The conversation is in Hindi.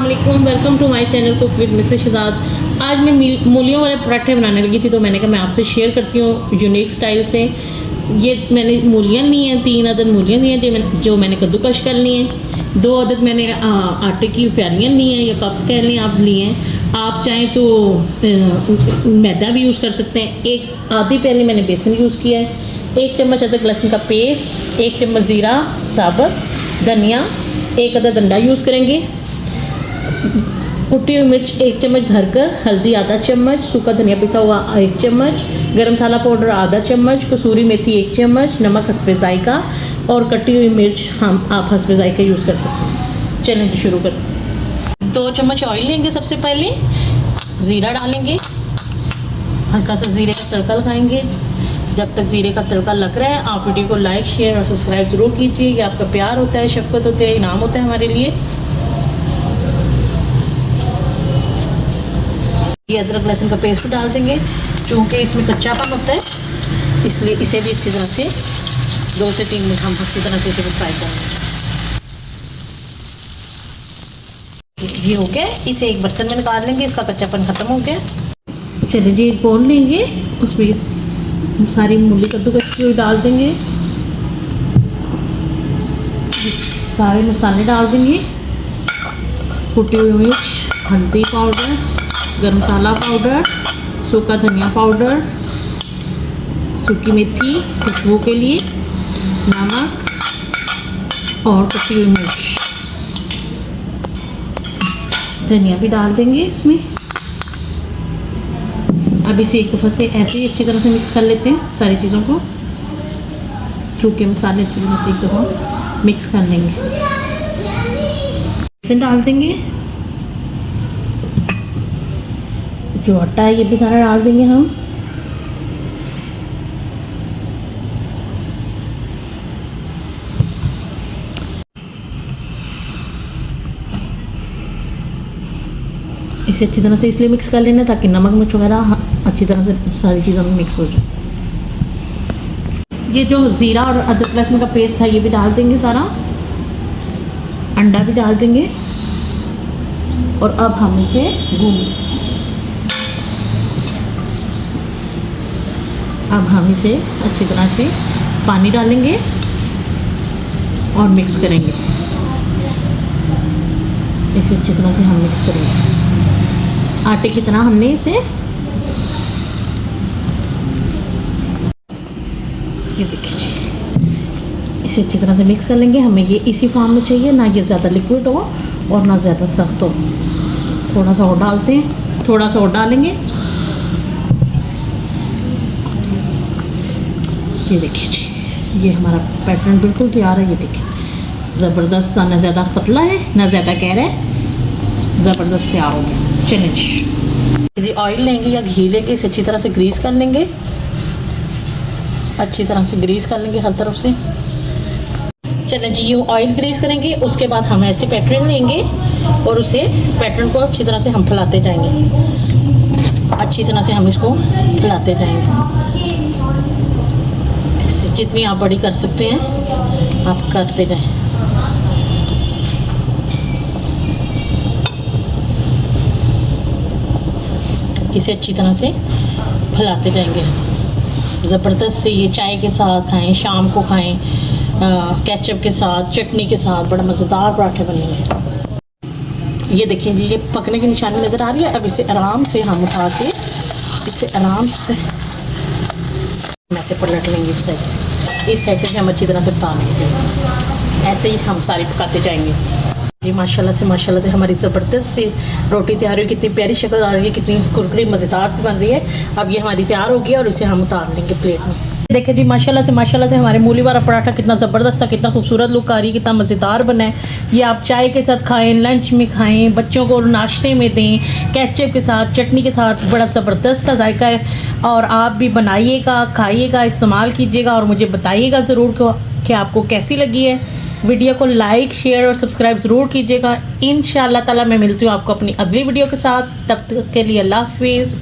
अस्सलामुअलैकुम, welcome to my channel cook with Mrs Shahzad. आज मैं मूलियों वाले पराठे बनाने लगी थी, तो मैंने कहा मैं आपसे शेयर करती हूँ यूनिक स्टाइल से। ये मैंने मूलियाँ ली हैं, 3 अदद मूलियाँ ली हैं जो मैंने कद्दूकश कर ली हैं। 2 अदद मैंने आटे की प्यालियाँ ली हैं या कप कह लें आप लिए हैं। आप चाहें तो मैदा भी यूज़ कर सकते हैं। एक आधी प्याली मैंने बेसन यूज़ किया है। 1 चम्मच अदरक लहसुन का पेस्ट, 1 चम्मच ज़ीरा साबुत, धनिया, 1 अदद अंडा यूज़ करेंगे। कुटी हुई मिर्च 1 चम्मच भरकर, हल्दी आधा चम्मच, सूखा धनिया पिसा हुआ 1 चम्मच, गरम मसाला पाउडर आधा चम्मच, कसूरी मेथी 1 चम्मच, नमक हस्बे जायका और कटी हुई मिर्च आप हस्बे जायका यूज़ कर सकते हैं। चलें जी शुरू कर। 2 चम्मच ऑयल लेंगे। सबसे पहले ज़ीरा डालेंगे, हल्का सा ज़ीरे का तड़का लगाएंगे। जब तक ज़ीरे का तड़का लग रहा है आप वीडियो को लाइक शेयर और सब्सक्राइब ज़रूर कीजिए। ये आपका प्यार होता है, शफ़क़त होती है, इनाम होता है हमारे लिए। ये अदरक लहसुन का पेस्ट डाल देंगे। चूँकि इसमें कच्चापन होता है इसलिए इसे भी अच्छी तरह से 2 से 3 मिनट हम अच्छी तरह से इसे भी फ्राई करेंगे। ये हो गया, इसे एक बर्तन में निकाल लेंगे, इसका कच्चापन ख़त्म हो गया। चलिए जी, एक बोल लेंगे, उसमें सारी मूली कद्दूकस की हुई डाल देंगे, सारे मसाले डाल देंगे, कुटी हुई मिर्च, हल्दी पाउडर, गरम मसाला पाउडर, सूखा धनिया पाउडर, सूखी मेथी खुशबू के लिए, नमक और कटी हुई मिर्च, धनिया भी डाल देंगे इसमें। अब इसे एक दफ़ा से ऐसे ही अच्छी तरह से मिक्स कर लेते हैं सारी चीज़ों को। सूखे मसाले अच्छी तरह से एक दफ़ा मिक्स कर लेंगे। इसे डाल देंगे, जो आटा है ये भी सारा डाल देंगे हम। इसे अच्छी तरह से इसलिए मिक्स कर लेना ताकि नमक मिर्च वगैरह अच्छी तरह से सारी चीज़ों में मिक्स हो जाए। ये जो ज़ीरा और अदरक लहसुन का पेस्ट था ये भी डाल देंगे सारा, अंडा भी डाल देंगे और अब हम इसे अब हम इसे अच्छी तरह से पानी डालेंगे और मिक्स करेंगे। इसे अच्छी तरह से हम मिक्स करेंगे आटे की तरह। हमने इसे ये देखिए, इसे अच्छी तरह से मिक्स कर लेंगे। हमें ये इसी फॉर्म में चाहिए, ना ये ज़्यादा लिक्विड हो और ना ज़्यादा सख्त हो। थोड़ा सा और डालते हैं, थोड़ा सा और डालेंगे। ये देखिए जी, ये हमारा पैटर्न बिल्कुल तैयार है। ये देखिए ज़बरदस्त, ना ज़्यादा पतला है ना ज़्यादा गहरा है, ज़बरदस्त तैयार हो गया। चलें यदि ऑयल लेंगे या घी लेंगे, इसे अच्छी तरह से ग्रीस कर लेंगे, अच्छी तरह से ग्रीस कर लेंगे हर तरफ से। चलें जी, यूँ ऑयल ग्रीस करेंगे, उसके बाद हम ऐसे पैटर्न लेंगे और उसे पैटर्न को अच्छी तरह से हम फैलाते जाएंगे। अच्छी तरह से हम इसको फैलाते जाएंगे। जितनी आप बड़ी कर सकते हैं आप करते जाएं। इसे अच्छी तरह से फैलाते जाएंगे। ज़बरदस्त से ये चाय के साथ खाएं, शाम को खाएं, केचप के साथ, चटनी के साथ बड़ा मज़ेदार पराठे बनेंगे। ये देखिए जी, ये पकने की निशानी नज़र आ रही है। अब इसे आराम से हम उठा के इसे आराम से पलट लेंगे। इस साइड से हम अच्छी तरह से पका लेंगे। ऐसे ही हम सारी पकाते जाएंगे जी। माशाल्लाह से हमारी ज़बरदस्त सी रोटी तैयार हुई। कितनी प्यारी शक्ल आ रही है, कितनी कुरकुरी मज़ेदार सी बन रही है। अब ये हमारी तैयार हो गई और इसे हम उतार लेंगे प्लेट में। देखिए जी, माशाल्लाह से हमारे मूली वाला पराठा कितना ज़बरदस्त था, कितना खूबसूरत लुक आ रही है, कितना मज़ेदार बना है। ये आप चाय के साथ खाएं, लंच में खाएं, बच्चों को नाश्ते में दें, केचप के साथ, चटनी के साथ, बड़ा ज़बरदस्त सा जायका है। और आप भी बनाइएगा, खाइएगा, इस्तेमाल कीजिएगा और मुझे बताइएगा ज़रूर कि आपको कैसी लगी है। वीडियो को लाइक शेयर और सब्सक्राइब ज़रूर कीजिएगा। इंशाअल्लाह ताला मैं मिलती हूँ आपको अपनी अगली वीडियो के साथ। तब तक के लिए अल्लाह हाफिज़।